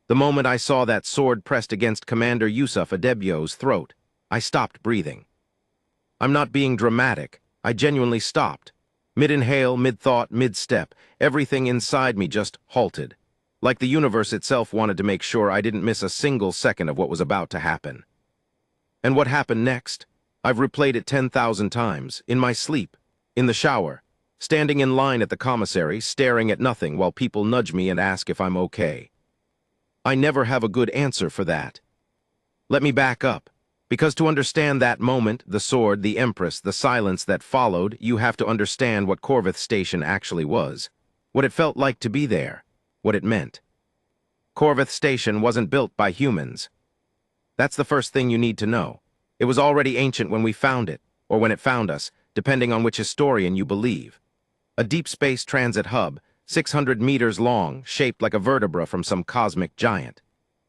The moment I saw that sword pressed against Commander Yusuf Adebio's throat, I stopped breathing. I'm not being dramatic. I genuinely stopped. Mid-inhale, mid-thought, mid-step, everything inside me just halted. Like the universe itself wanted to make sure I didn't miss a single second of what was about to happen. And what happened next? I've replayed it 10,000 times, in my sleep, in the shower, standing in line at the commissary, staring at nothing while people nudge me and ask if I'm okay. I never have a good answer for that. Let me back up. Because to understand that moment, the sword, the Empress, the silence that followed, you have to understand what Corvith Station actually was. What it felt like to be there. What it meant. Corvith Station wasn't built by humans. That's the first thing you need to know. It was already ancient when we found it, or when it found us, depending on which historian you believe. A deep space transit hub, 600 meters long, shaped like a vertebra from some cosmic giant.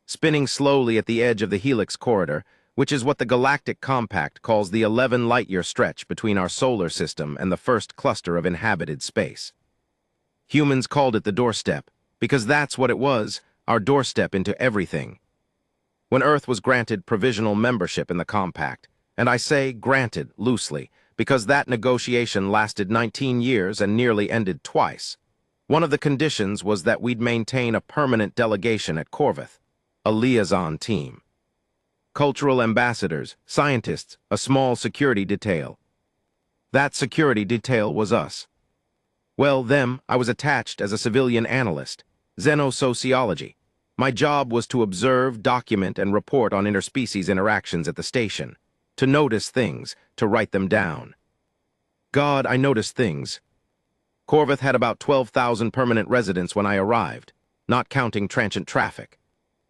Spinning slowly at the edge of the Helix Corridor, which is what the Galactic Compact calls the 11 light-year stretch between our solar system and the first cluster of inhabited space. Humans called it the doorstep, because that's what it was, our doorstep into everything. When Earth was granted provisional membership in the Compact, and I say granted loosely, because that negotiation lasted 19 years and nearly ended twice, one of the conditions was that we'd maintain a permanent delegation at Corvith, a liaison team. Cultural ambassadors, scientists, a small security detail. That security detail was us. Well, I was attached as a civilian analyst, xenosociology. My job was to observe, document, and report on interspecies interactions at the station, to notice things, to write them down. God, I noticed things. Corvith had about 12,000 permanent residents when I arrived, not counting transient traffic.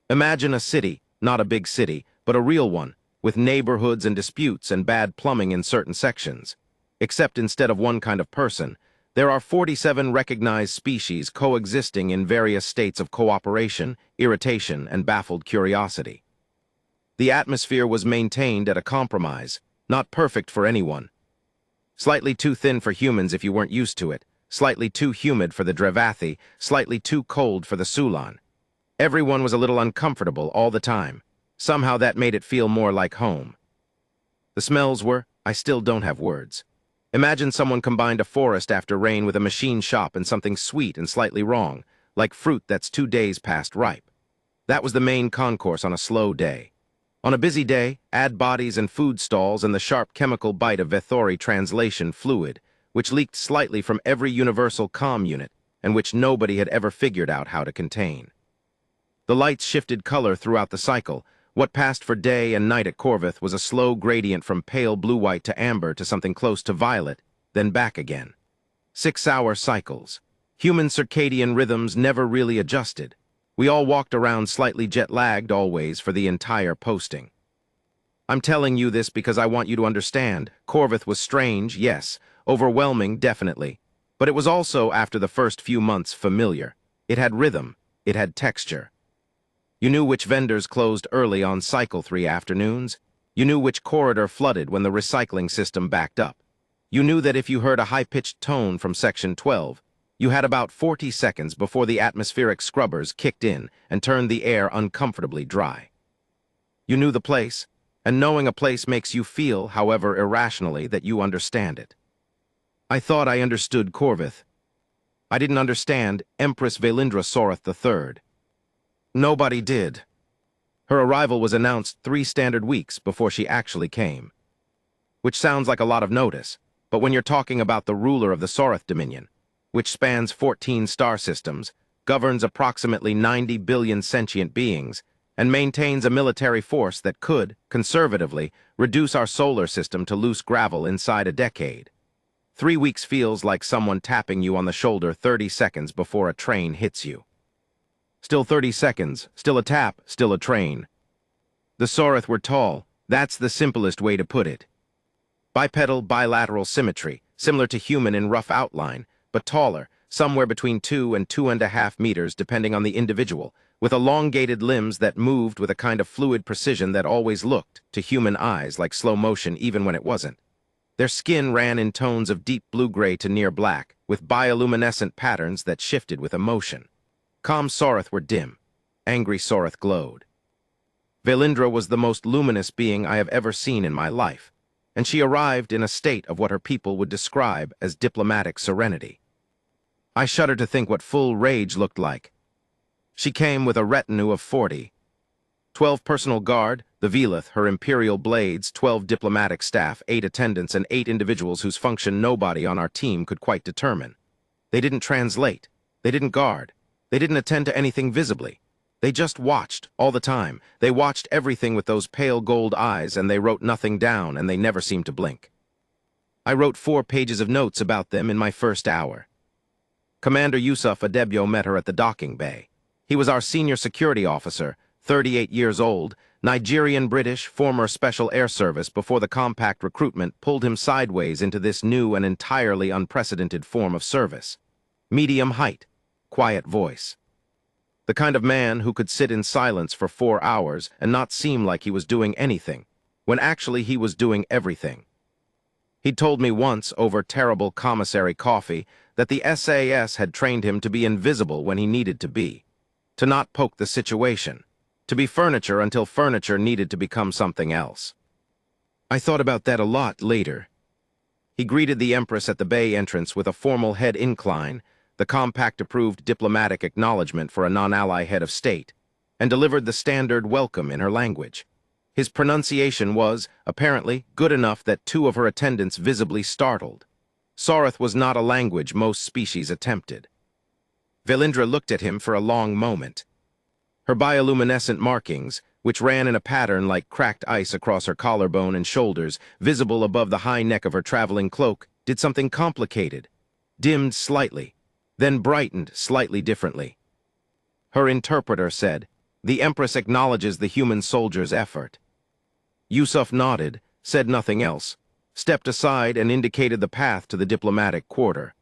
Imagine a city, not a big city, but a real one, with neighborhoods and disputes and bad plumbing in certain sections. Except instead of one kind of person, there are 47 recognized species coexisting in various states of cooperation, irritation, and baffled curiosity. The atmosphere was maintained at a compromise, not perfect for anyone. Slightly too thin for humans if you weren't used to it, slightly too humid for the Drevathi, slightly too cold for the Sulan. Everyone was a little uncomfortable all the time. Somehow that made it feel more like home. The smells were, I still don't have words. Imagine someone combined a forest after rain with a machine shop and something sweet and slightly wrong, like fruit that's 2 days past ripe. That was the main concourse on a slow day. On a busy day, add bodies and food stalls and the sharp chemical bite of Vethori translation fluid, which leaked slightly from every universal comm unit, and which nobody had ever figured out how to contain. The lights shifted color throughout the cycle. What passed for day and night at Corvith was a slow gradient from pale blue-white to amber to something close to violet, then back again. 6-hour cycles. Human circadian rhythms never really adjusted. We all walked around slightly jet-lagged always for the entire posting. I'm telling you this because I want you to understand. Corvith was strange, yes. Overwhelming, definitely. But it was also, after the first few months, familiar. It had rhythm. It had texture. You knew which vendors closed early on Cycle 3 afternoons. You knew which corridor flooded when the recycling system backed up. You knew that if you heard a high-pitched tone from Section 12, you had about 40 seconds before the atmospheric scrubbers kicked in and turned the air uncomfortably dry. You knew the place, and knowing a place makes you feel, however irrationally, that you understand it. I thought I understood Corvith. I didn't understand Empress Vailindra Sorath III. Nobody did. Her arrival was announced 3 standard weeks before she actually came. Which sounds like a lot of notice, but when you're talking about the ruler of the Sorath Dominion, which spans 14 star systems, governs approximately 90 billion sentient beings, and maintains a military force that could, conservatively, reduce our solar system to loose gravel inside a decade. 3 weeks feels like someone tapping you on the shoulder 30 seconds before a train hits you. Still 30 seconds, still a tap, still a train. The Sorath were tall, that's the simplest way to put it. Bipedal bilateral symmetry, similar to human in rough outline, but taller, somewhere between 2 and 2.5 meters depending on the individual, with elongated limbs that moved with a kind of fluid precision that always looked, to human eyes, like slow motion even when it wasn't. Their skin ran in tones of deep blue-gray to near black, with bioluminescent patterns that shifted with emotion. Sorath were dim. Angry Soreth glowed. Velindra was the most luminous being I have ever seen in my life, and she arrived in a state of what her people would describe as diplomatic serenity. I shudder to think what full rage looked like. She came with a retinue of 40. 12 personal guard, the Velith, her imperial blades, 12 diplomatic staff, 8 attendants, and 8 individuals whose function nobody on our team could quite determine. They didn't translate. They didn't guard. They didn't attend to anything visibly. They just watched, all the time. They watched everything with those pale gold eyes, and they wrote nothing down, and they never seemed to blink. I wrote 4 pages of notes about them in my first hour. Commander Yusuf Adebyo met her at the docking bay. He was our senior security officer, 38 years old, Nigerian-British, former Special Air Service before the compact recruitment pulled him sideways into this new and entirely unprecedented form of service. Medium height, quiet voice. The kind of man who could sit in silence for 4 hours and not seem like he was doing anything, when actually he was doing everything. He'd told me once, over terrible commissary coffee, that the SAS had trained him to be invisible when he needed to be, to not poke the situation, to be furniture until furniture needed to become something else. I thought about that a lot later. He greeted the Empress at the bay entrance with a formal head incline, the compact-approved diplomatic acknowledgement for a non-ally head of state, and delivered the standard welcome in her language. His pronunciation was, apparently, good enough that 2 of her attendants visibly startled. Soreth was not a language most species attempted. Velindra looked at him for a long moment. Her bioluminescent markings, which ran in a pattern like cracked ice across her collarbone and shoulders, visible above the high neck of her traveling cloak, did something complicated, dimmed slightly, then brightened slightly differently. Her interpreter said, "The Empress acknowledges the human soldier's effort." Yusuf nodded, said nothing else, stepped aside and indicated the path to the diplomatic quarter.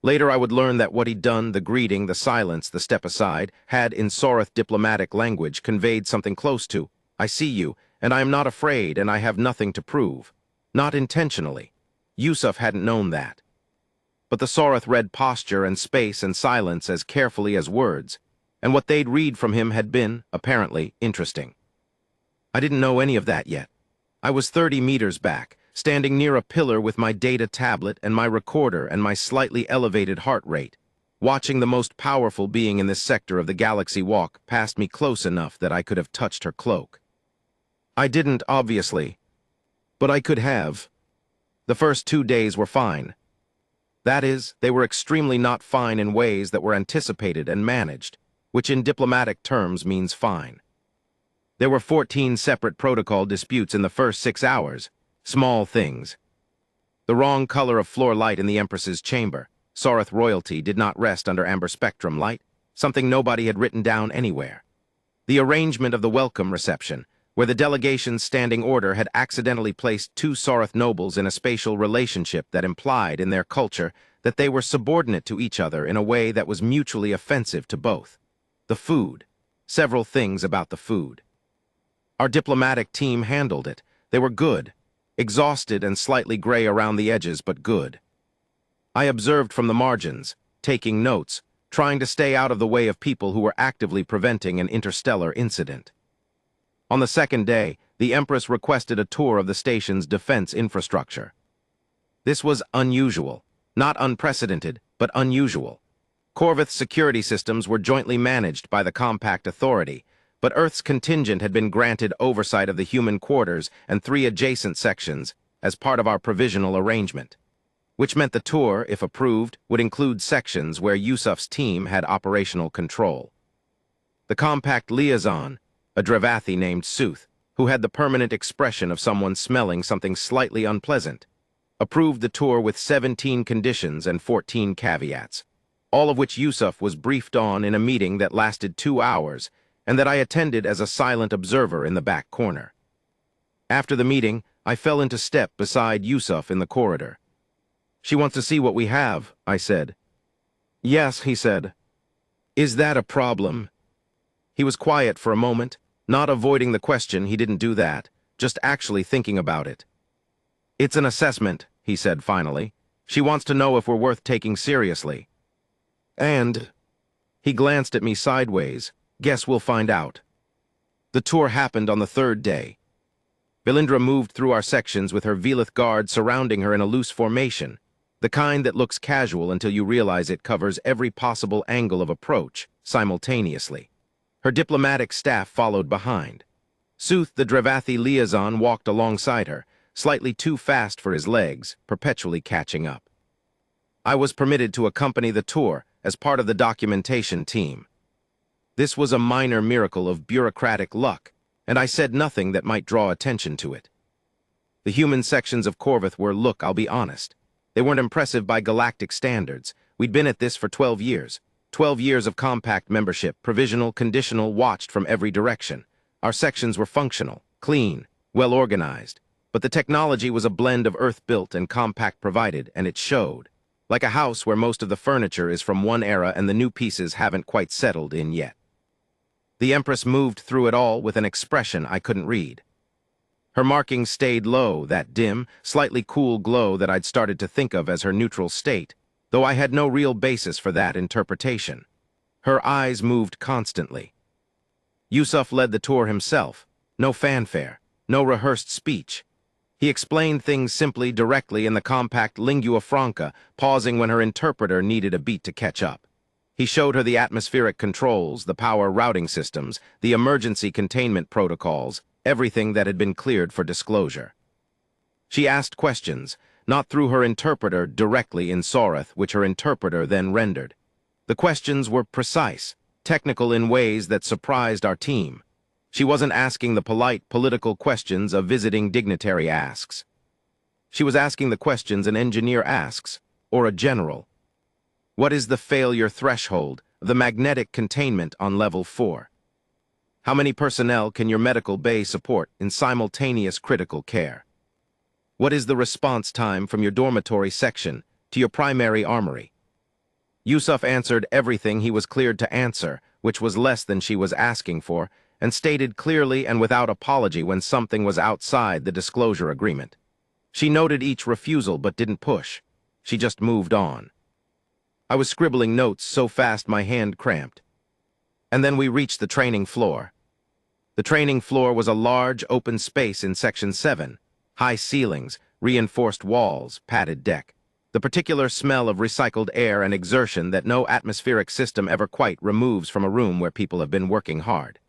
Later I would learn that what he'd done, the greeting, the silence, the step aside, had in Soreth diplomatic language conveyed something close to, "I see you, and I am not afraid, and I have nothing to prove." Not intentionally. Yusuf hadn't known that. But the Soreth read posture and space and silence as carefully as words, and what they'd read from him had been, apparently, interesting. I didn't know any of that yet. I was 30 meters back, standing near a pillar with my data tablet and my recorder and my slightly elevated heart rate, watching the most powerful being in this sector of the galaxy walk past me close enough that I could have touched her cloak. I didn't, obviously, but I could have. The first 2 days were fine. That is, they were extremely not fine in ways that were anticipated and managed, which in diplomatic terms means fine. There were 14 separate protocol disputes in the first 6 hours, small things. The wrong color of floor light in the Empress's chamber. Soreth royalty did not rest under amber spectrum light, something nobody had written down anywhere. The arrangement of the welcome reception, where the delegation's standing order had accidentally placed 2 Soreth nobles in a spatial relationship that implied in their culture that they were subordinate to each other in a way that was mutually offensive to both. The food. Several things about the food. Our diplomatic team handled it. They were good. Exhausted and slightly gray around the edges, but good. I observed from the margins, taking notes, trying to stay out of the way of people who were actively preventing an interstellar incident. On the second day, the Empress requested a tour of the station's defense infrastructure. This was unusual, not unprecedented, but unusual. Corvith's security systems were jointly managed by the Compact Authority, but Earth's contingent had been granted oversight of the human quarters and 3 adjacent sections as part of our provisional arrangement, which meant the tour, if approved, would include sections where Yusuf's team had operational control. The Compact liaison, a Dravathi named Sooth, who had the permanent expression of someone smelling something slightly unpleasant, approved the tour with 17 conditions and 14 caveats, all of which Yusuf was briefed on in a meeting that lasted 2 hours and that I attended as a silent observer in the back corner. After the meeting, I fell into step beside Yusuf in the corridor. "She wants to see what we have," I said. "Yes," he said. "Is that a problem?" He was quiet for a moment, not avoiding the question. He didn't do that, just actually thinking about it. "It's an assessment," he said finally. "She wants to know if we're worth taking seriously." And he glanced at me sideways, Guess we'll find out. The tour happened on the third day. Velindra moved through our sections with her Velith guard surrounding her in a loose formation, the kind that looks casual until you realize it covers every possible angle of approach simultaneously. Her diplomatic staff followed behind. Sooth, the Dravathi liaison, walked alongside her, slightly too fast for his legs, perpetually catching up. I was permitted to accompany the tour as part of the documentation team. This was a minor miracle of bureaucratic luck, and I said nothing that might draw attention to it. The human sections of Corvith were, look, I'll be honest. They weren't impressive by galactic standards. We'd been at this for 12 years. 12 years of compact membership, provisional, conditional, watched from every direction. Our sections were functional, clean, well-organized, but the technology was a blend of Earth-built and compact provided, and it showed. Like a house where most of the furniture is from one era and the new pieces haven't quite settled in yet. The Empress moved through it all with an expression I couldn't read. Her markings stayed low, that dim, slightly cool glow that I'd started to think of as her neutral state, though I had no real basis for that interpretation. Her eyes moved constantly. Yusuf led the tour himself. No fanfare, no rehearsed speech. He explained things simply, directly in the compact lingua franca, pausing when her interpreter needed a beat to catch up. He showed her the atmospheric controls, the power routing systems, the emergency containment protocols, everything that had been cleared for disclosure. She asked questions, not through her interpreter directly in Sorath, which her interpreter then rendered. The questions were precise, technical in ways that surprised our team. She wasn't asking the polite political questions a visiting dignitary asks. She was asking the questions an engineer asks, or a general. What is the failure threshold, the magnetic containment on level 4? How many personnel can your medical bay support in simultaneous critical care? What is the response time from your dormitory section to your primary armory? Yusuf answered everything he was cleared to answer, which was less than she was asking for, and stated clearly and without apology when something was outside the disclosure agreement. She noted each refusal but didn't push. She just moved on. I was scribbling notes so fast my hand cramped. And then we reached the training floor. The training floor was a large, open space in Section 7. High ceilings, reinforced walls, padded deck. The particular smell of recycled air and exertion that no atmospheric system ever quite removes from a room where people have been working hard.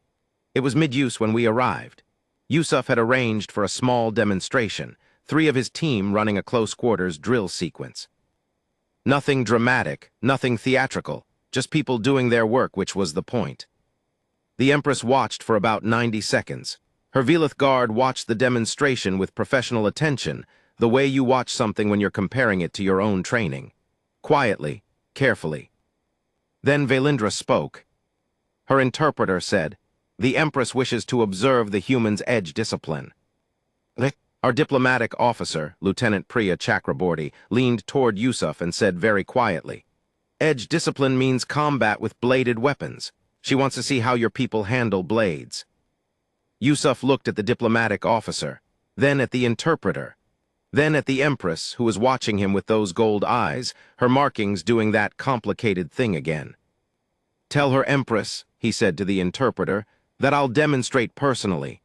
It was mid-use when we arrived. Yusuf had arranged for a small demonstration, 3 of his team running a close-quarters drill sequence. Nothing dramatic, nothing theatrical, just people doing their work, which was the point. The Empress watched for about 90 seconds. Her Velith guard watched the demonstration with professional attention, the way you watch something when you're comparing it to your own training. Quietly, carefully. Then Velindra spoke. Her interpreter said, "The Empress wishes to observe the human's edge discipline." Our diplomatic officer, Lieutenant Priya Chakraborty, leaned toward Yusuf and said very quietly, "Edge discipline means combat with bladed weapons. She wants to see how your people handle blades." Yusuf looked at the diplomatic officer, then at the interpreter, then at the Empress, who was watching him with those gold eyes, her markings doing that complicated thing again. "Tell her, Empress," he said to the interpreter, "that I'll demonstrate personally."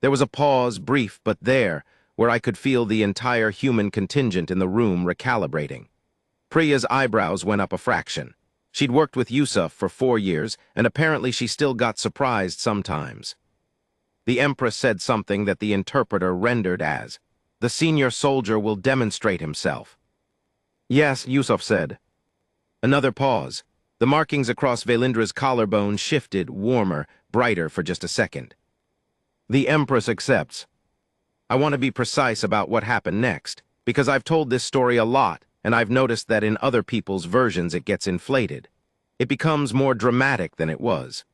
There was a pause, brief but there, where I could feel the entire human contingent in the room recalibrating. Priya's eyebrows went up a fraction. She'd worked with Yusuf for 4 years, and apparently she still got surprised sometimes. The Empress said something that the interpreter rendered as, "The senior soldier will demonstrate himself." "Yes," Yusuf said. Another pause. The markings across Velindra's collarbone shifted, warmer, brighter for just a second. "The Empress accepts." I want to be precise about what happened next, because I've told this story a lot, and I've noticed that in other people's versions it gets inflated. It becomes more dramatic than it was.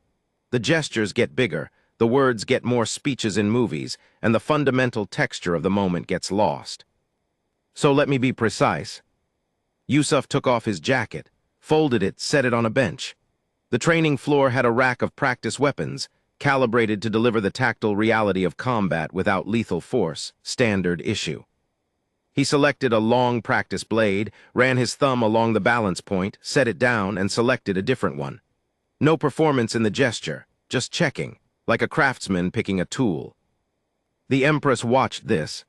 The gestures get bigger, the words get more speeches in movies, and the fundamental texture of the moment gets lost. So let me be precise. Yusuf took off his jacket, folded it, set it on a bench. The training floor had a rack of practice weapons, calibrated to deliver the tactile reality of combat without lethal force, standard issue. He selected a long practice blade, ran his thumb along the balance point, set it down, and selected a different one. No performance in the gesture, just checking, like a craftsman picking a tool. The Empress watched this.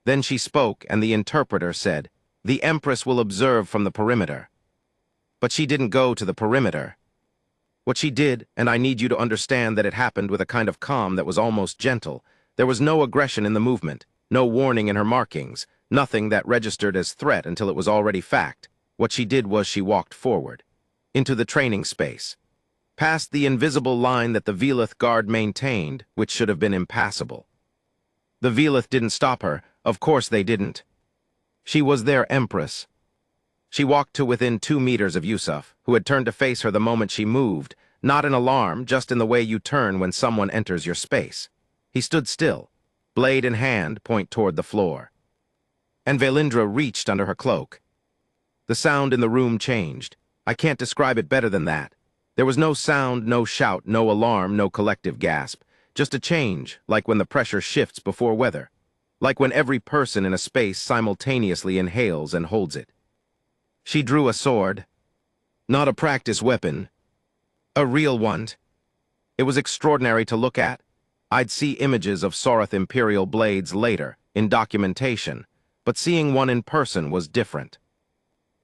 Then she spoke, and the interpreter said, "The Empress will observe from the perimeter." But she didn't go to the perimeter. What she did, and I need you to understand that it happened with a kind of calm that was almost gentle. There was no aggression in the movement, no warning in her markings, nothing that registered as threat until it was already fact. What she did was she walked forward, into the training space, past the invisible line that the Velith guard maintained, which should have been impassable. The Velith didn't stop her, of course they didn't. She was their Empress. She walked to within 2 meters of Yusuf, who had turned to face her the moment she moved, not in alarm, just in the way you turn when someone enters your space. He stood still, blade in hand, point toward the floor. And Velindra reached under her cloak. The sound in the room changed. I can't describe it better than that. There was no sound, no shout, no alarm, no collective gasp. Just a change, like when the pressure shifts before weather. Like when every person in a space simultaneously inhales and holds it. She drew a sword. Not a practice weapon. A real one. It was extraordinary to look at. I'd see images of Sorath Imperial blades later, in documentation, but seeing one in person was different.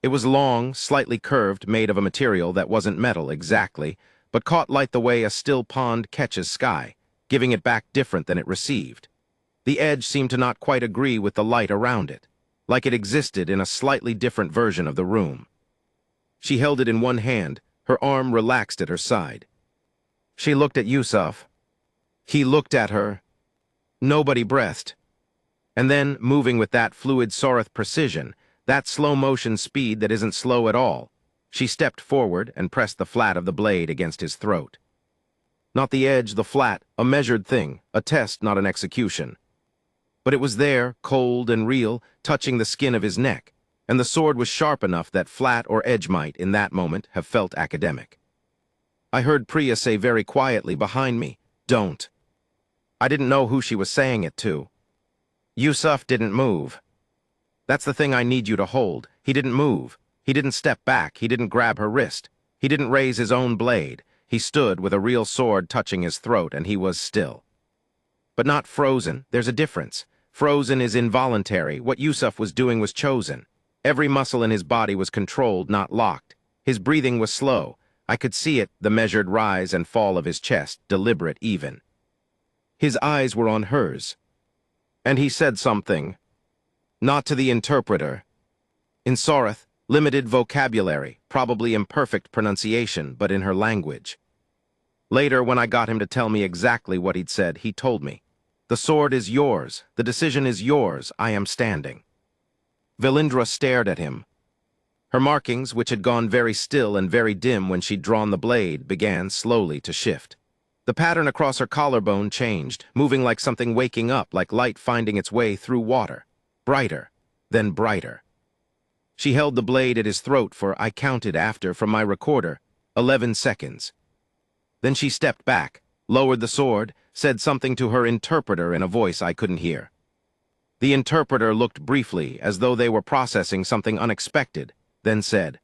It was long, slightly curved, made of a material that wasn't metal exactly, but caught light the way a still pond catches sky, giving it back different than it received. The edge seemed to not quite agree with the light around it, like it existed in a slightly different version of the room. She held it in one hand, her arm relaxed at her side. She looked at Yusuf. He looked at her. Nobody breathed. And then, moving with that fluid Sorath precision, that slow-motion speed that isn't slow at all, she stepped forward and pressed the flat of the blade against his throat. Not the edge, the flat, a measured thing, a test, not an execution. But it was there, cold and real, touching the skin of his neck, and the sword was sharp enough that flat or edge might, in that moment, have felt academic. I heard Priya say very quietly behind me, "Don't." I didn't know who she was saying it to. Yusuf didn't move. That's the thing I need you to hold. He didn't move. He didn't step back. He didn't grab her wrist. He didn't raise his own blade. He stood with a real sword touching his throat, and he was still. But not frozen. There's a difference. Frozen is involuntary. What Yusuf was doing was chosen. Every muscle in his body was controlled, not locked. His breathing was slow. I could see it, the measured rise and fall of his chest, deliberate, even. His eyes were on hers. And he said something. Not to the interpreter. In Sorath, limited vocabulary, probably imperfect pronunciation, but in her language. Later, when I got him to tell me exactly what he'd said, he told me, "The sword is yours. The decision is yours. I am standing." Velindra stared at him. Her markings, which had gone very still and very dim when she'd drawn the blade, began slowly to shift. The pattern across her collarbone changed, moving like something waking up, like light finding its way through water. Brighter, then brighter. She held the blade at his throat for, I counted after from my recorder, 11 seconds. Then she stepped back, lowered the sword, said something to her interpreter in a voice I couldn't hear. The interpreter looked briefly, as though they were processing something unexpected, then said,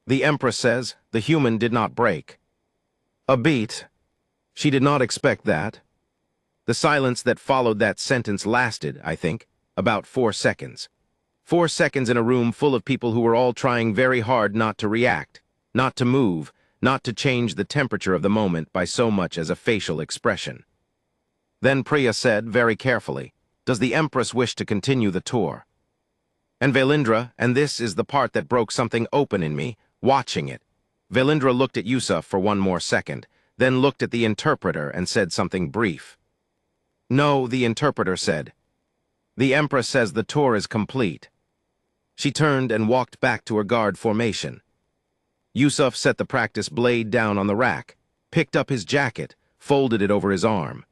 "The Empress says the human did not break." A beat. She did not expect that. The silence that followed that sentence lasted, I think, about 4 seconds. 4 seconds in a room full of people who were all trying very hard not to react, not to move, not to change the temperature of the moment by so much as a facial expression. Then Priya said, very carefully, "Does the Empress wish to continue the tour?" And Velindra, and this is the part that broke something open in me, watching it. Velindra looked at Yusuf for one more second, then looked at the interpreter and said something brief. "No," the interpreter said. "The Empress says the tour is complete." She turned and walked back to her guard formation. Yusuf set the practice blade down on the rack, picked up his jacket, folded it over his arm.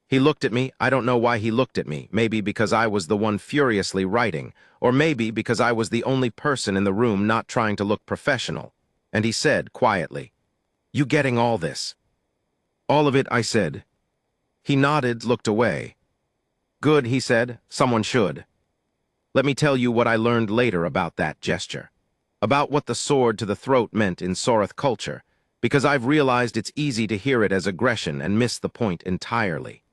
He looked at me. I don't know why he looked at me, maybe because I was the one furiously writing, or maybe because I was the only person in the room not trying to look professional. And he said, quietly, "You getting all this?" "All of it," I said. He nodded, looked away. "Good," he said. "Someone should." Let me tell you what I learned later about that gesture. About what the sword to the throat meant in Sorath culture. because I've realized it's easy to hear it as aggression and miss the point entirely.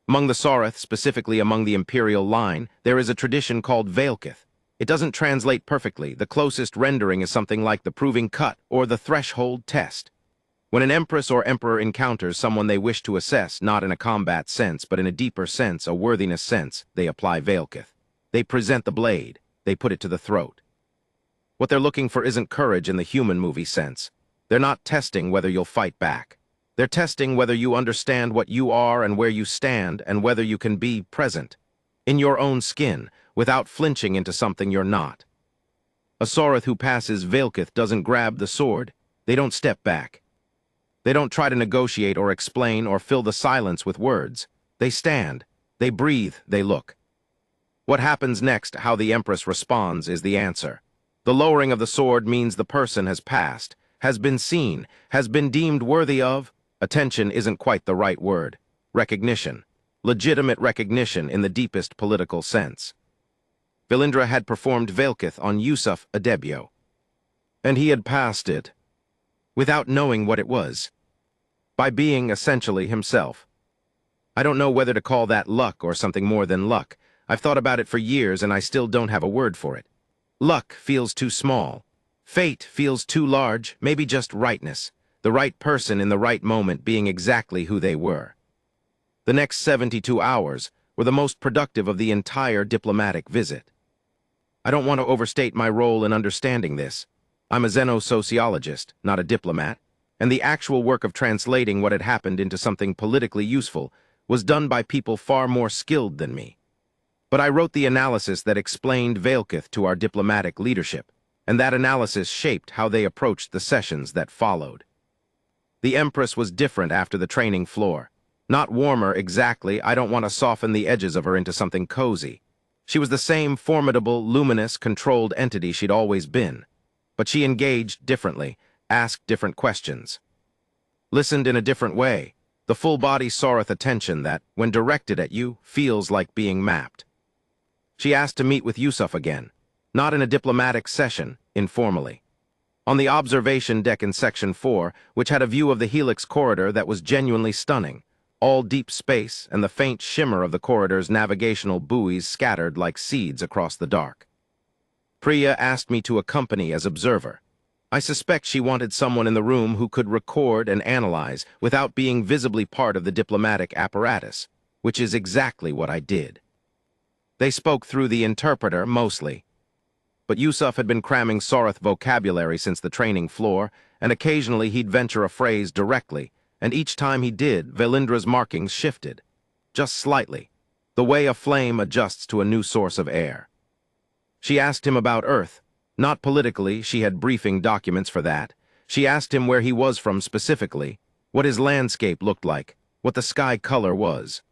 Among the Sarath, specifically among the Imperial line, there is a tradition called Veilkith. It doesn't translate perfectly. The closest rendering is something like the proving cut or the threshold test. When an Empress or Emperor encounters someone they wish to assess, not in a combat sense, but in a deeper sense, a worthiness sense, they apply Veilkith. They present the blade. They put it to the throat. What they're looking for isn't courage in the human movie sense. They're not testing whether you'll fight back. They're testing whether you understand what you are and where you stand and whether you can be present, in your own skin, without flinching into something you're not. A Sarath who passes Veilkith doesn't grab the sword. They don't step back. They don't try to negotiate or explain or fill the silence with words. They stand. They breathe. They look. What happens next, how the Empress responds, is the answer. The lowering of the sword means the person has passed, has been seen, has been deemed worthy of. Attention isn't quite the right word. Recognition. Legitimate recognition in the deepest political sense. Velindra had performed Veilkith on Yusuf Adebio, and he had passed it without knowing what it was, by being essentially himself. I don't know whether to call that luck or something more than luck. I've thought about it for years and I still don't have a word for it. Luck feels too small. Fate feels too large, maybe just rightness, the right person in the right moment being exactly who they were. The next 72 hours were the most productive of the entire diplomatic visit. I don't want to overstate my role in understanding this. I'm a xenosociologist, not a diplomat, and the actual work of translating what had happened into something politically useful was done by people far more skilled than me. But I wrote the analysis that explained Veilkith to our diplomatic leadership, and that analysis shaped how they approached the sessions that followed. The Empress was different after the training floor. Not warmer exactly, I don't want to soften the edges of her into something cozy. She was the same formidable, luminous, controlled entity she'd always been. But she engaged differently, asked different questions, listened in a different way, the full-body Sarath attention that, when directed at you, feels like being mapped. She asked to meet with Yusuf again, not in a diplomatic session, informally. On the observation deck in Section 4, which had a view of the Helix corridor that was genuinely stunning, all deep space and the faint shimmer of the corridor's navigational buoys scattered like seeds across the dark. Priya asked me to accompany as observer. I suspect she wanted someone in the room who could record and analyze without being visibly part of the diplomatic apparatus, which is exactly what I did. They spoke through the interpreter, mostly. But Yusuf had been cramming Sarath vocabulary since the training floor, and occasionally he'd venture a phrase directly, and each time he did, Velindra's markings shifted. Just slightly, the way a flame adjusts to a new source of air. She asked him about Earth. Not politically, she had briefing documents for that. She asked him where he was from specifically, what his landscape looked like, what the sky color was.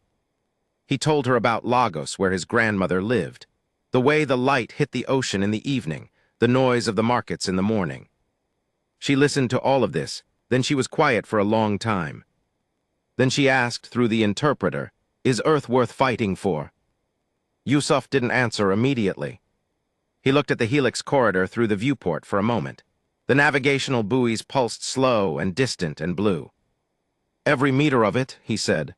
He told her about Lagos, where his grandmother lived, the way the light hit the ocean in the evening, the noise of the markets in the morning. She listened to all of this, then she was quiet for a long time. Then she asked through the interpreter, "Is Earth worth fighting for?" Yusuf didn't answer immediately. He looked at the Helix corridor through the viewport for a moment. The navigational buoys pulsed slow and distant and blue. "Every meter of it," he said.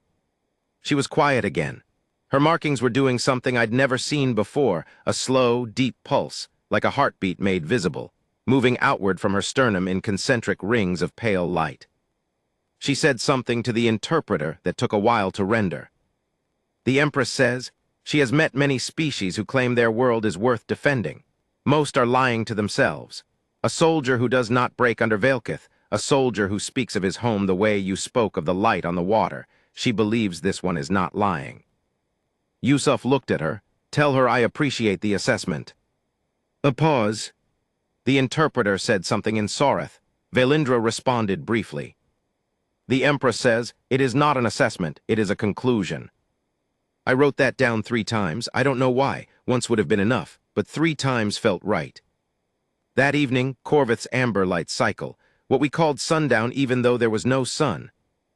She was quiet again. Her markings were doing something I'd never seen before, a slow, deep pulse, like a heartbeat made visible, moving outward from her sternum in concentric rings of pale light. She said something to the interpreter that took a while to render. The Empress says, she has met many species who claim their world is worth defending. Most are lying to themselves. A soldier who does not break under Veilkith, a soldier who speaks of his home the way you spoke of the light on the water, she believes this one is not lying. Yusuf looked at her. Tell her I appreciate the assessment. A pause. The interpreter said something in Sarath. Velindra responded briefly. The Empress says, it is not an assessment, it is a conclusion. I wrote that down 3 times. I don't know why. Once would have been enough, but 3 times felt right. That evening, Corvith's amber light cycle, what we called sundown even though there was no sun.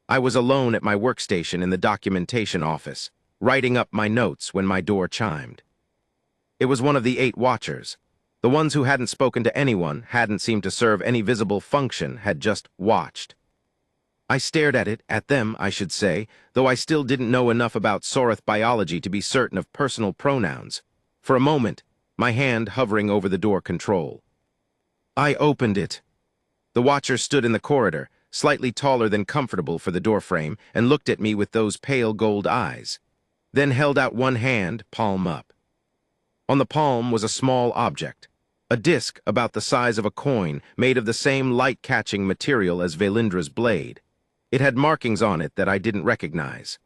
I was alone at my workstation in the documentation office, writing up my notes when my door chimed. It was one of the 8 watchers. The ones who hadn't spoken to anyone, hadn't seemed to serve any visible function, had just watched. I stared at them, I should say, though I still didn't know enough about Sorath biology to be certain of personal pronouns. For a moment, my hand hovering over the door control. I opened it. The watcher stood in the corridor, slightly taller than comfortable for the doorframe, and looked at me with those pale gold eyes. Then held out one hand, palm up. On the palm was a small object. A disc about the size of a coin, made of the same light-catching material as Valindra's blade. It had markings on it that I didn't recognize.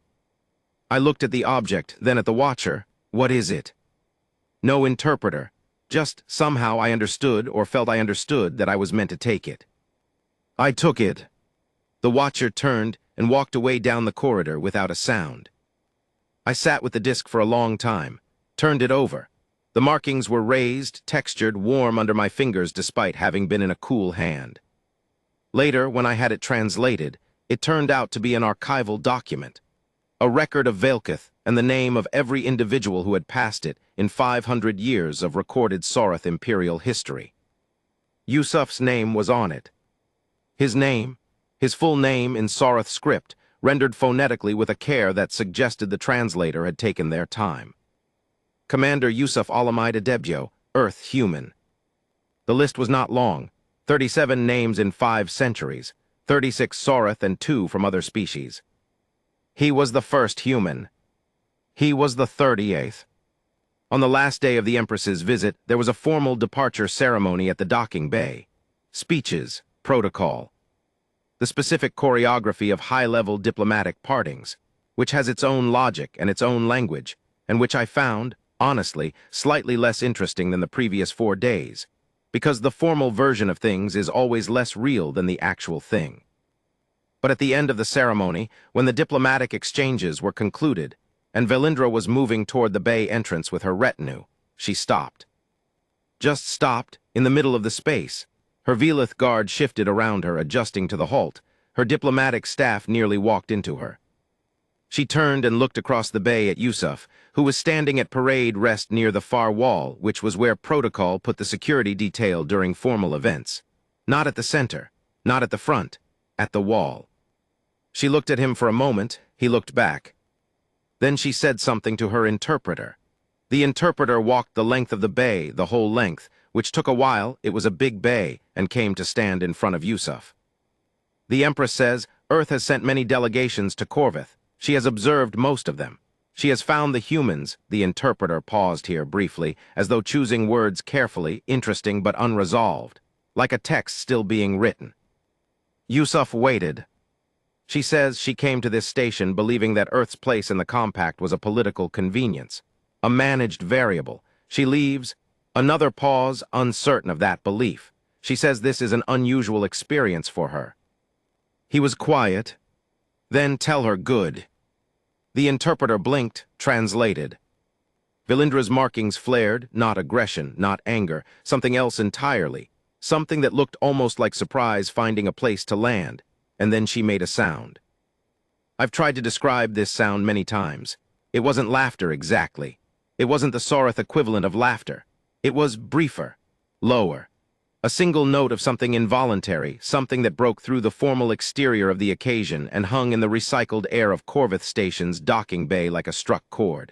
I looked at the object, then at the watcher. What is it? No interpreter. Just somehow I understood, or felt I understood, that I was meant to take it. I took it. The watcher turned and walked away down the corridor without a sound. I sat with the disc for a long time, turned it over. The markings were raised, textured, warm under my fingers despite having been in a cool hand. Later, when I had it translated, it turned out to be an archival document, a record of Velkith and the name of every individual who had passed it in 500 years of recorded Sorath imperial history. Yusuf's name was on it. His name, his full name in Sorath script, rendered phonetically with a care that suggested the translator had taken their time. Commander Yusuf Alamide Adebyo, Earth human. The list was not long, 37 names in 5 centuries, 36 Sorath and 2 from other species. He was the first human. He was the 38th. On the last day of the Empress's visit, there was a formal departure ceremony at the docking bay. Speeches, protocol. The specific choreography of high-level diplomatic partings, which has its own logic and its own language, and which I found, honestly, slightly less interesting than the previous 4 days, because the formal version of things is always less real than the actual thing. But at the end of the ceremony, when the diplomatic exchanges were concluded, and Valindra was moving toward the bay entrance with her retinue, she stopped. Just stopped, in the middle of the space. Her Velith guard shifted around her, adjusting to the halt. Her diplomatic staff nearly walked into her. She turned and looked across the bay at Yusuf, who was standing at parade rest near the far wall, which was where protocol put the security detail during formal events. Not at the center, not at the front, at the wall. She looked at him for a moment, he looked back. Then she said something to her interpreter. The interpreter walked the length of the bay, the whole length, which took a while. It was a big bay, and came to stand in front of Yusuf. The Empress says, Earth has sent many delegations to Corvith. She has observed most of them. She has found the humans. The interpreter paused here briefly, as though choosing words carefully, interesting but unresolved, like a text still being written. Yusuf waited. She says she came to this station believing that Earth's place in the compact was a political convenience, a managed variable. She leaves. Another pause, uncertain of that belief. She says this is an unusual experience for her. He was quiet. Then tell her good. The interpreter blinked, translated. Valindra's markings flared, not aggression, not anger, something else entirely, something that looked almost like surprise finding a place to land, and then she made a sound. I've tried to describe this sound many times. It wasn't laughter exactly. It wasn't the Sorath equivalent of laughter. It was briefer, lower. A single note of something involuntary, something that broke through the formal exterior of the occasion and hung in the recycled air of Corvith Station's docking bay like a struck chord.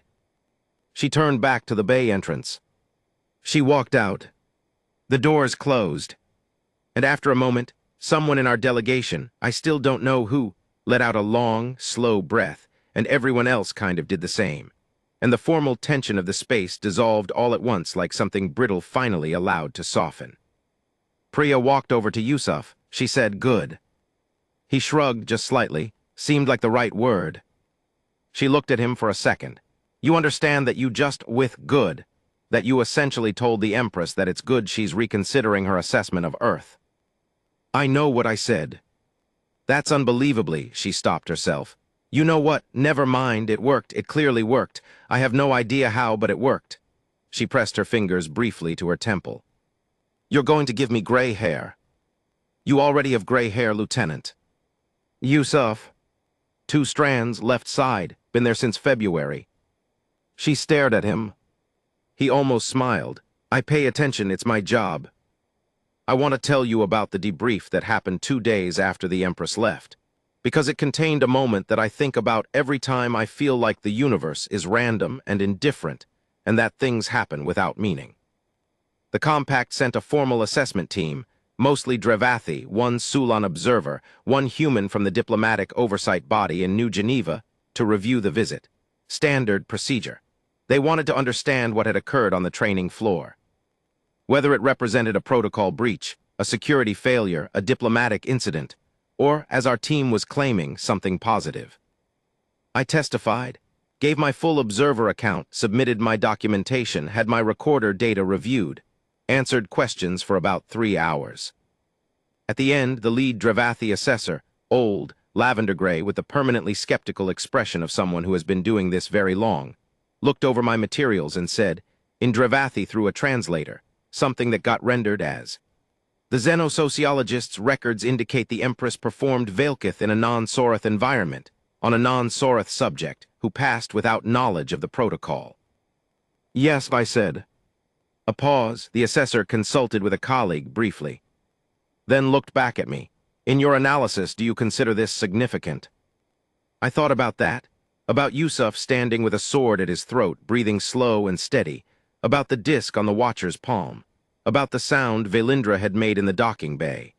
She turned back to the bay entrance. She walked out. The doors closed. And after a moment, someone in our delegation, I still don't know who, let out a long, slow breath, and everyone else kind of did the same. And the formal tension of the space dissolved all at once like something brittle finally allowed to soften. Priya walked over to Yusuf. She said, good. He shrugged just slightly, seemed like the right word. She looked at him for a second. You understand that you just with good, that you essentially told the Empress that it's good she's reconsidering her assessment of Earth. I know what I said. That's unbelievably, she stopped herself. You know what, never mind, it worked, it clearly worked. I have no idea how, but it worked. She pressed her fingers briefly to her temple. You're going to give me gray hair. You already have gray hair, Lieutenant. Yusuf. 2 strands, left side, been there since February. She stared at him. He almost smiled. I pay attention, it's my job. I want to tell you about the debrief that happened 2 days after the Empress left, because it contained a moment that I think about every time I feel like the universe is random and indifferent, and that things happen without meaning. The Compact sent a formal assessment team, mostly Drevathi, one Sulan observer, one human from the diplomatic oversight body in New Geneva, to review the visit. Standard procedure. They wanted to understand what had occurred on the training floor. Whether it represented a protocol breach, a security failure, a diplomatic incident, or, as our team was claiming, something positive. I testified, gave my full observer account, submitted my documentation, had my recorder data reviewed, answered questions for about 3 hours. At the end, the lead Drevathi assessor, old, lavender gray with the permanently skeptical expression of someone who has been doing this very long, looked over my materials and said, in Drevathi through a translator, something that got rendered as, the Xenosociologists' records indicate the Empress performed Veilkith in a non-Sorath environment, on a non-Sorath subject, who passed without knowledge of the protocol. Yes, I said. A pause, the assessor consulted with a colleague briefly. Then looked back at me. In your analysis, do you consider this significant? I thought about that, about Yusuf standing with a sword at his throat, breathing slow and steady, about the disc on the watcher's palm, about the sound Velindra had made in the docking bay.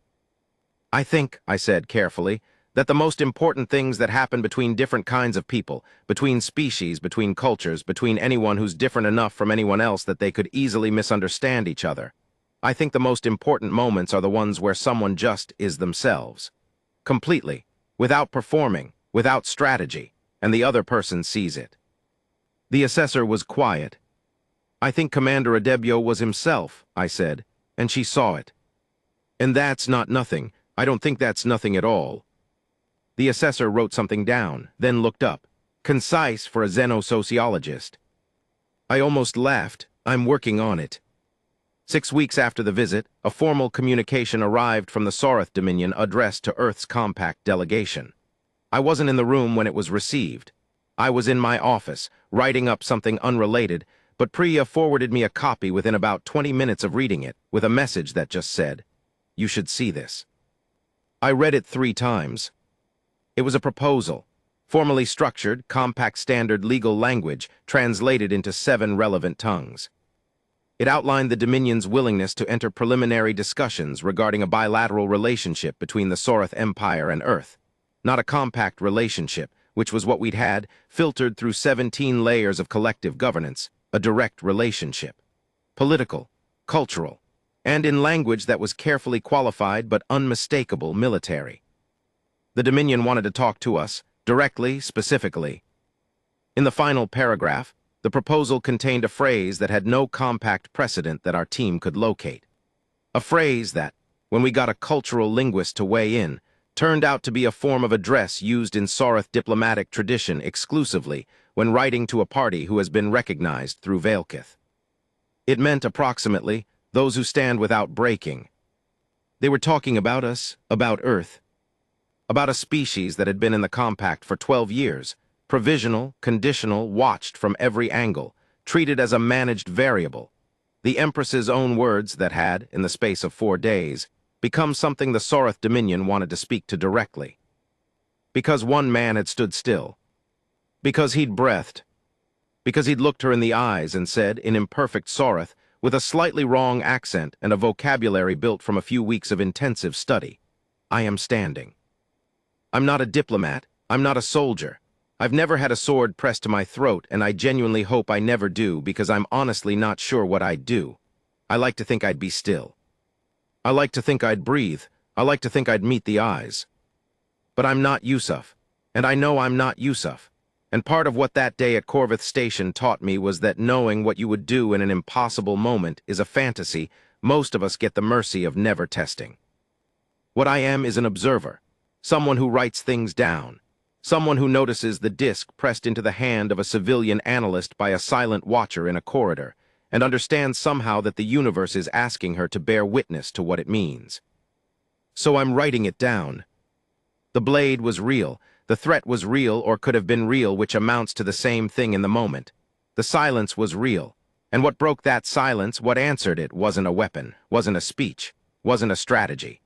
I think, I said carefully, that the most important things that happen between different kinds of people, between species, between cultures, between anyone who's different enough from anyone else that they could easily misunderstand each other. I think the most important moments are the ones where someone just is themselves. Completely, without performing, without strategy, and the other person sees it. The assessor was quiet. I think Commander Adebyo was himself, I said, and she saw it. And that's not nothing. I don't think that's nothing at all. The assessor wrote something down, then looked up. Concise for a xenosociologist. I almost laughed. I'm working on it. 6 weeks after the visit, a formal communication arrived from the Sorath Dominion addressed to Earth's Compact delegation. I wasn't in the room when it was received. I was in my office, writing up something unrelated, but Priya forwarded me a copy within about 20 minutes of reading it, with a message that just said, "You should see this." I read it 3 times. It was a proposal, formally structured, compact standard legal language, translated into 7 relevant tongues. It outlined the Dominion's willingness to enter preliminary discussions regarding a bilateral relationship between the Sorath Empire and Earth. Not a compact relationship, which was what we'd had, filtered through 17 layers of collective governance, a direct relationship. Political, cultural, and in language that was carefully qualified but unmistakable military. The Dominion wanted to talk to us, directly, specifically. In the final paragraph, the proposal contained a phrase that had no compact precedent that our team could locate. A phrase that, when we got a cultural linguist to weigh in, turned out to be a form of address used in Sorath diplomatic tradition exclusively when writing to a party who has been recognized through Veilkith. It meant approximately, those who stand without breaking. They were talking about us, about Earth, about a species that had been in the Compact for 12 years, provisional, conditional, watched from every angle, treated as a managed variable. The Empress's own words that had, in the space of 4 days, become something the Sorath Dominion wanted to speak to directly. Because one man had stood still. Because he'd breathed. Because he'd looked her in the eyes and said, in imperfect Sorath, with a slightly wrong accent and a vocabulary built from a few weeks of intensive study, "I am standing. I'm not a diplomat. I'm not a soldier. I've never had a sword pressed to my throat, and I genuinely hope I never do because I'm honestly not sure what I'd do. I like to think I'd be still. I like to think I'd breathe. I like to think I'd meet the eyes. But I'm not Yusuf, and I know I'm not Yusuf. And part of what that day at Corvith Station taught me was that knowing what you would do in an impossible moment is a fantasy most of us get the mercy of never testing. What I am is an observer, someone who writes things down, someone who notices the disc pressed into the hand of a civilian analyst by a silent watcher in a corridor, and understands somehow that the universe is asking her to bear witness to what it means. So I'm writing it down. The blade was real. The threat was real or could have been real, which amounts to the same thing in the moment. The silence was real. And what broke that silence, what answered it, wasn't a weapon, wasn't a speech, wasn't a strategy.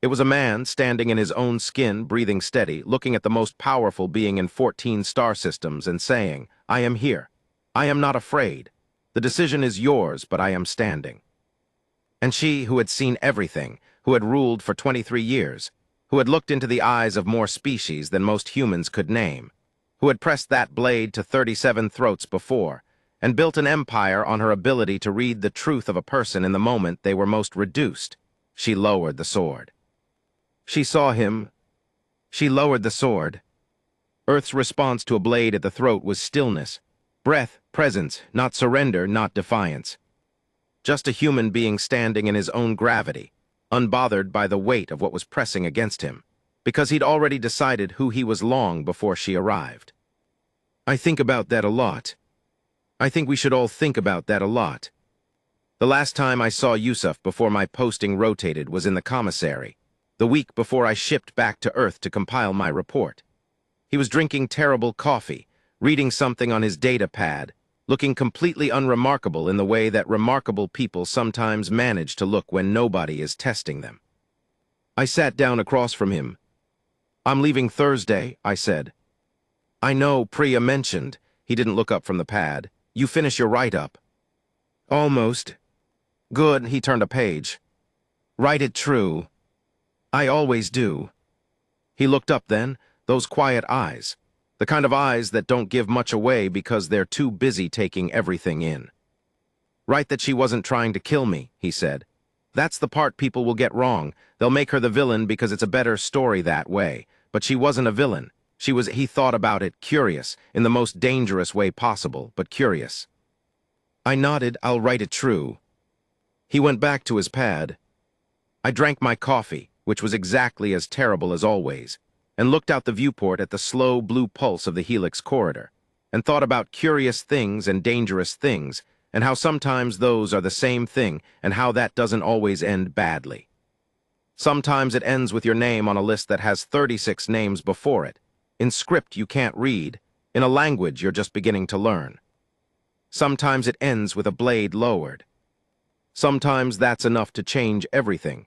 It was a man standing in his own skin, breathing steady, looking at the most powerful being in 14 star systems and saying, "I am here. I am not afraid. The decision is yours, but I am standing." And she, who had seen everything, who had ruled for 23 years, who had looked into the eyes of more species than most humans could name, who had pressed that blade to 37 throats before, and built an empire on her ability to read the truth of a person in the moment they were most reduced, she lowered the sword. She saw him. She lowered the sword. Earth's response to a blade at the throat was stillness, breath, presence, not surrender, not defiance. Just a human being standing in his own gravity, unbothered by the weight of what was pressing against him, because he'd already decided who he was long before she arrived. I think about that a lot. I think we should all think about that a lot. The last time I saw Yusuf before my posting rotated was in the commissary, the week before I shipped back to Earth to compile my report. He was drinking terrible coffee, reading something on his data pad, looking completely unremarkable in the way that remarkable people sometimes manage to look when nobody is testing them. I sat down across from him. "I'm leaving Thursday," I said. "I know, Priya mentioned." He didn't look up from the pad. "You finish your write-up." "Almost." "Good," he turned a page. "Write it true." "I always do." He looked up then, those quiet eyes, the kind of eyes that don't give much away because they're too busy taking everything in. "Write that she wasn't trying to kill me," he said. "That's the part people will get wrong. They'll make her the villain because it's a better story that way. But she wasn't a villain. She was," he thought about it, curious, in the most dangerous way possible, but curious. I nodded. "I'll write it true." He went back to his pad. I drank my coffee, which was exactly as terrible as always, and looked out the viewport at the slow blue pulse of the Helix corridor, and thought about curious things and dangerous things, and how sometimes those are the same thing, and how that doesn't always end badly. Sometimes it ends with your name on a list that has 36 names before it, in script you can't read, in a language you're just beginning to learn. Sometimes it ends with a blade lowered. Sometimes that's enough to change everything,